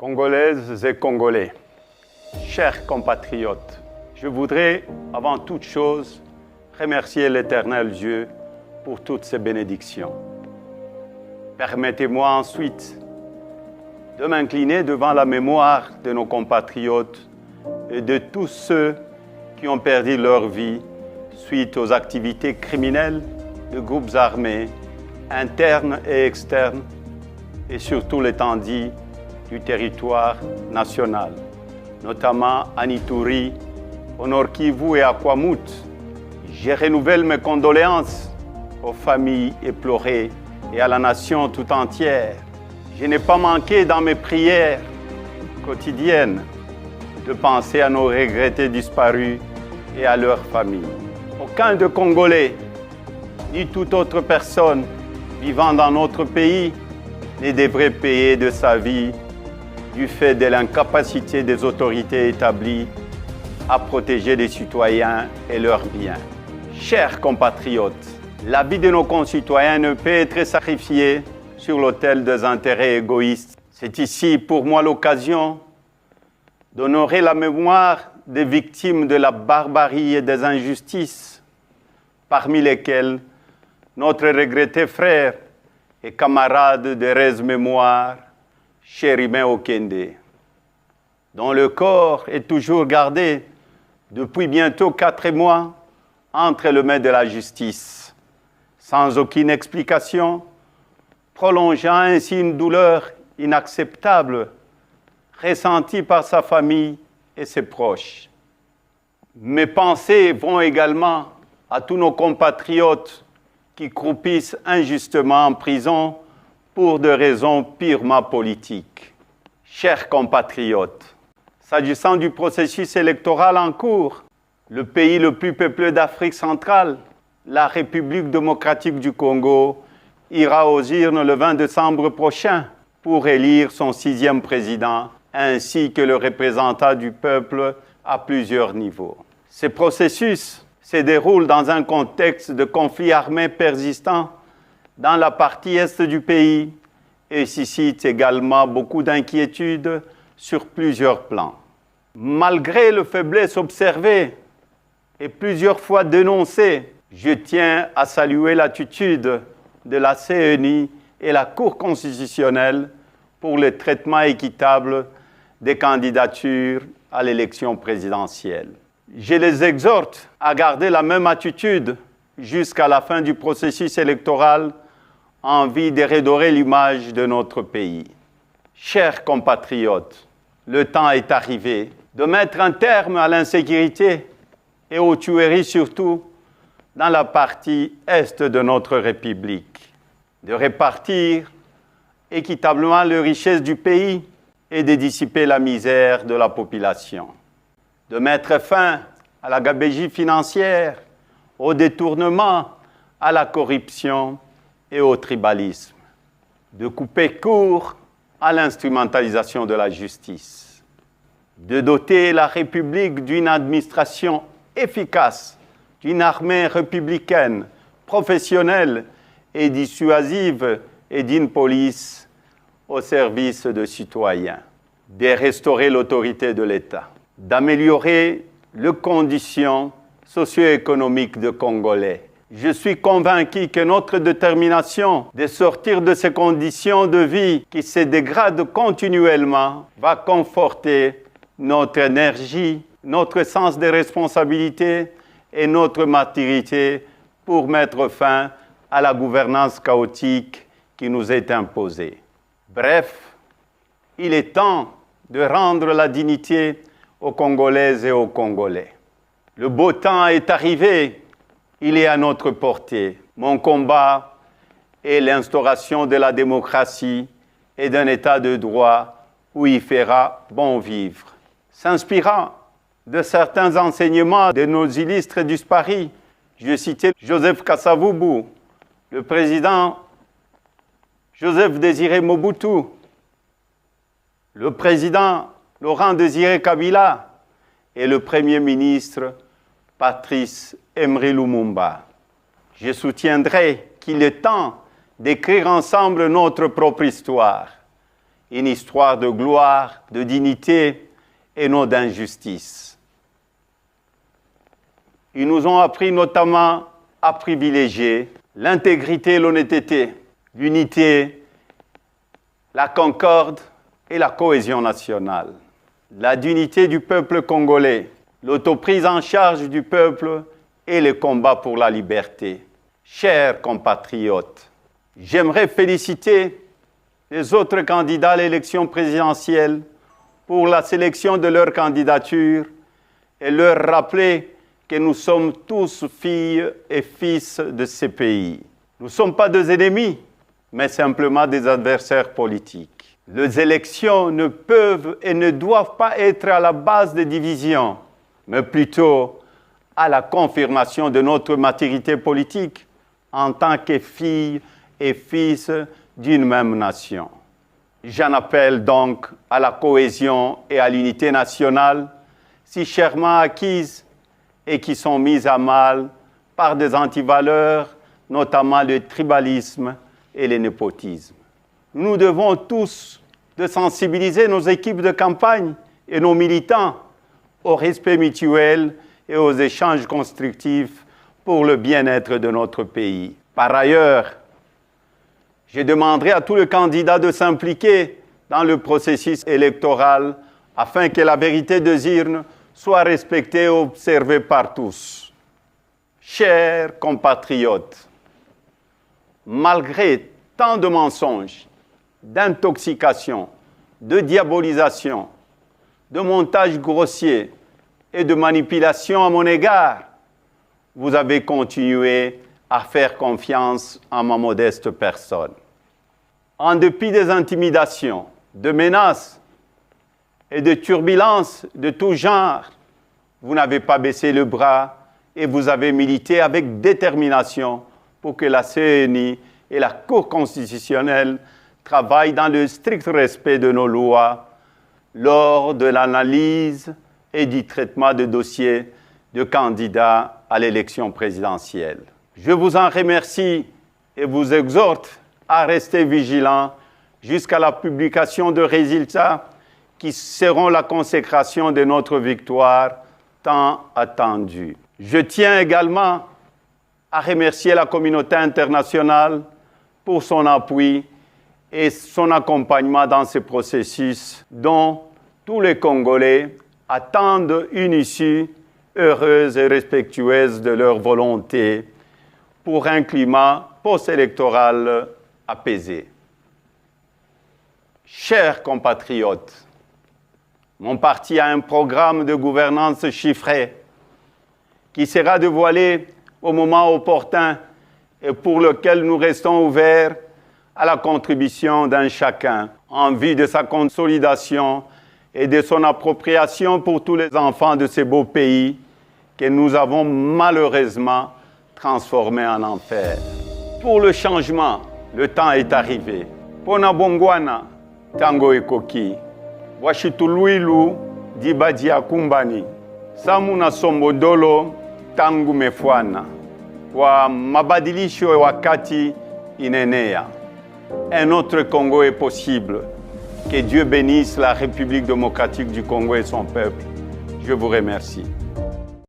Congolaises et Congolais, chers compatriotes, je voudrais, avant toute chose, remercier l'Éternel Dieu pour toutes ses bénédictions. Permettez-moi ensuite de m'incliner devant la mémoire de nos compatriotes et de tous ceux qui ont perdu leur vie suite aux activités criminelles de groupes armés, internes et externes, et surtout l'étendue du territoire national, notamment à Ituri, au Nord Kivu et à Kwamut. Je renouvelle mes condoléances aux familles éplorées et à la nation tout entière. Je n'ai pas manqué dans mes prières quotidiennes de penser à nos regrettés disparus et à leurs familles. Aucun de Congolais, ni toute autre personne vivant dans notre pays ne devrait payer de sa vie du fait de l'incapacité des autorités établies à protéger les citoyens et leurs biens. Chers compatriotes, la vie de nos concitoyens ne peut être sacrifiée sur l'autel des intérêts égoïstes. C'est ici pour moi l'occasion d'honorer la mémoire des victimes de la barbarie et des injustices, parmi lesquelles notre regretté frère et camarade de Rez-Mémoire, Chérimain Okende, dont le corps est toujours gardé depuis bientôt 4 mois entre les mains de la justice, sans aucune explication, prolongeant ainsi une douleur inacceptable ressentie par sa famille et ses proches. Mes pensées vont également à tous nos compatriotes qui croupissent injustement en prison pour des raisons purement politiques. Chers compatriotes, s'agissant du processus électoral en cours, le pays le plus peuplé d'Afrique centrale, la République démocratique du Congo, ira aux urnes le 20 décembre prochain pour élire son 6e président, ainsi que le représentant du peuple à plusieurs niveaux. Ce processus se déroule dans un contexte de conflit armé persistant dans la partie est du pays et suscite également beaucoup d'inquiétudes sur plusieurs plans. Malgré les faiblesses observées et plusieurs fois dénoncées, je tiens à saluer l'attitude de la CENI et la Cour constitutionnelle pour le traitement équitable des candidatures à l'élection présidentielle. Je les exhorte à garder la même attitude jusqu'à la fin du processus électoral en vue de redorer l'image de notre pays. Chers compatriotes, le temps est arrivé de mettre un terme à l'insécurité et aux tueries surtout dans la partie est de notre République, de répartir équitablement les richesses du pays et de dissiper la misère de la population, de mettre fin à la gabegie financière, au détournement, à la corruption et au tribalisme, de couper court à l'instrumentalisation de la justice, de doter la République d'une administration efficace, d'une armée républicaine, professionnelle et dissuasive et d'une police au service des citoyens, de restaurer l'autorité de l'État, d'améliorer les conditions socio-économiques des Congolais. Je suis convaincu que notre détermination de sortir de ces conditions de vie qui se dégradent continuellement va conforter notre énergie, notre sens de responsabilité et notre maturité pour mettre fin à la gouvernance chaotique qui nous est imposée. Bref, il est temps de rendre la dignité aux Congolaises et aux Congolais. Le beau temps est arrivé. Il est à notre portée. Mon combat est l'instauration de la démocratie et d'un état de droit où il fera bon vivre. S'inspirant de certains enseignements de nos illustres disparus, je citais Joseph Kasavubu, le président Joseph Désiré Mobutu, le président Laurent Désiré Kabila et le premier ministre Patrice Emery Lumumba. Je soutiendrai qu'il est temps d'écrire ensemble notre propre histoire une histoire de gloire, de dignité et non d'injustice. Ils nous ont appris notamment à privilégier l'intégrité et l'honnêteté, l'unité, la concorde et la cohésion nationale, la dignité du peuple congolais, l'autoprise en charge du peuple et le combat pour la liberté. Chers compatriotes, j'aimerais féliciter les autres candidats à l'élection présidentielle pour la sélection de leur candidature et leur rappeler que nous sommes tous filles et fils de ces pays. Nous ne sommes pas des ennemis, mais simplement des adversaires politiques. Les élections ne peuvent et ne doivent pas être à la base des divisions, mais plutôt à la confirmation de notre maturité politique en tant que filles et fils d'une même nation. J'en appelle donc à la cohésion et à l'unité nationale, si chèrement acquises et qui sont mises à mal par des antivaleurs, notamment le tribalisme et le népotisme. Nous devons tous de sensibiliser nos équipes de campagne et nos militants au respect mutuel et aux échanges constructifs pour le bien-être de notre pays. Par ailleurs, je demanderai à tous les candidats de s'impliquer dans le processus électoral afin que la vérité des urnes soit respectée et observée par tous. Chers compatriotes, malgré tant de mensonges, d'intoxication, de diabolisation, de montages grossiers et de manipulation à mon égard, vous avez continué à faire confiance en ma modeste personne. En dépit des intimidations, de menaces et de turbulences de tout genre, vous n'avez pas baissé le bras et vous avez milité avec détermination pour que la CENI et la Cour constitutionnelle travaillent dans le strict respect de nos lois lors de l'analyse et du traitement de dossiers de candidats à l'élection présidentielle. Je vous en remercie et vous exhorte à rester vigilants jusqu'à la publication de résultats qui seront la consécration de notre victoire tant attendue. Je tiens également à remercier la communauté internationale pour son appui et son accompagnement dans ce processus dont tous les Congolais attendent une issue heureuse et respectueuse de leur volonté pour un climat post-électoral apaisé. Chers compatriotes, mon parti a un programme de gouvernance chiffré qui sera dévoilé au moment opportun et pour lequel nous restons ouverts à la contribution d'un chacun en vue de sa consolidation et de son appropriation pour tous les enfants de ces beaux pays que nous avons malheureusement transformés en enfer. Pour le changement, le temps est arrivé. Pona bongwana, tango ekoki. Washituluilu, dibadi akumbani. Samuna sombodolo, tangu mefwana. Kwa mabadilisho wakati inenea. Un autre Congo est possible. Que Dieu bénisse la République démocratique du Congo et son peuple. Je vous remercie.